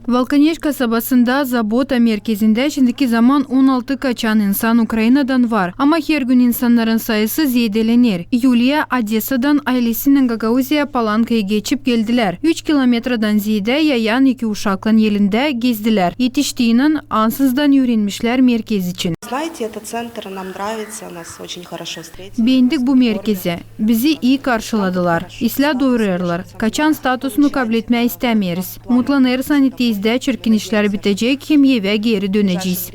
Volkanesh kasabasında Zabota merkezinde şimdiki zaman 16 kaçan insan Ukrayna'dan var. Ama her gün insanların sayısı zedelenir. Yulia Odessa'dan ailesinin Gagauziya Palanka'ya geçip geldiler. 3 kilometreden ziyade yayan iki uşakla elinde gezdiler. Yetiştiğinin ansızdan yürünmüşler merkez için. Beğendik bu merkeze. Bizi iyi karşıladılar. İslah doğruyorlar. Kaçan statusunu kabul etmeyi istemiyoruz. Mutlanır sanitizde çirkin işler bitecek, hem eve geri döneceğiz.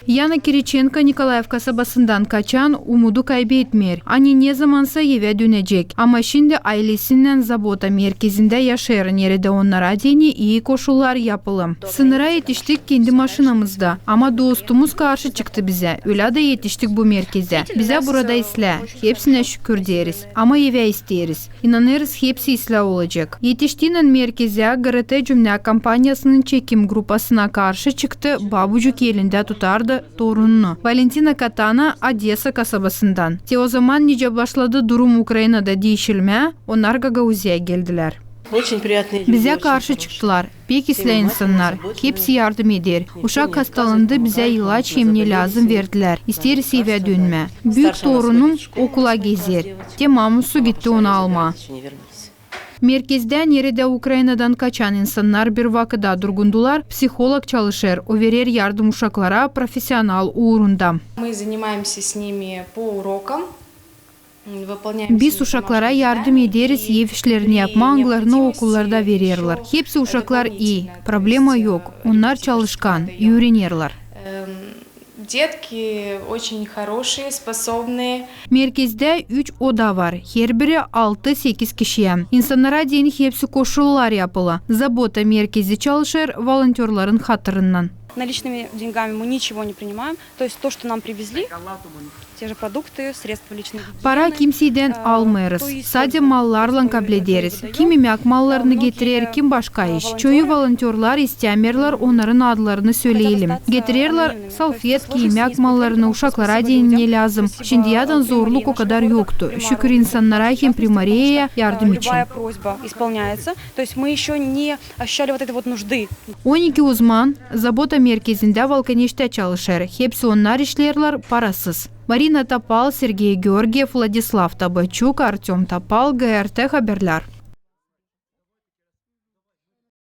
Yana Kirichenko Nikolaev kasabasından kaçan umudu kaybetmiyor. Anne ne zamansa eve dönecek. Ama şimdi ailesinden Zabota merkezinde yaşayan yerde onlara dini iyi koşullar yapalım. Sınıra yetiştik kendi maşinamızda. Ama dostumuz karşı çıktı bize. Öyle de yetiştik bu merkeze. Bize burada islah. Hepsine şükür deriz. Ama eve isteriz. İnanırız hepsi islah olacak. Yetiştiğinin merkeze GRT Cümle kampanyasının çekim grupasına karşı çıktı. Babucuk elinde tutardı torununu. Valentina Katana Odessa kasabasından. O zaman nice başladı durum Ukrayna'da değişilmeye, onlar Gagauziya'ya geldiler. Bize karşı çıktılar. Pek islah insanlar. Hepsi yardım eder. Uşak hastalandı, bize ilaç hem ne lazım verdiler. İsteriz eve dönme. Büyük torunum okula gezer. Mamusu gitti onu alma. Merkezden yerinde Ukrayna'dan kaçan insanlar bir vakıda durgundular. Psikolog çalışır, o verir yardım uşaklara profesyonel uğrunda. Biz uşaklara yardım ederiz, ev işlerini yapmalarını okullarda verirler. Hepsi uşaklar iyi, problema yok. Onlar çalışkan, öğrenirler. Детки очень хорошие, способные. Merkezde 3 oda var. Her biri 6-8 kişiye. İnsanlara deyin hepsi koşullar yapılı. Zabota merkezi çalışır volontörlerin hatırından. Наличными деньгами мы ничего не принимаем. То есть то, что нам привезли, те же продукты, средства личной гигиены. Para kimseden almayırız. Sadece mallarla kabul ederiz. Kim yemek mallarını getirir, kim başka iş. Çoğu volontörler istemirler, onların adlarını söyleyelim. Getirirler salfetki, yemek mallarını uşaklara deyin ne lazım. Şimdiyadan zorluk o kadar yoktu. Şükür insanlara hem primariyaya yardım için. 12 uzman Zabota merkezinde Volkanesh'te çalışır. Hepsi onlar işlerler parasız. Marina Tapal, Sergey Georgiev, Vladislav Tabachuk, Artyom Tapal, GRT Haberler.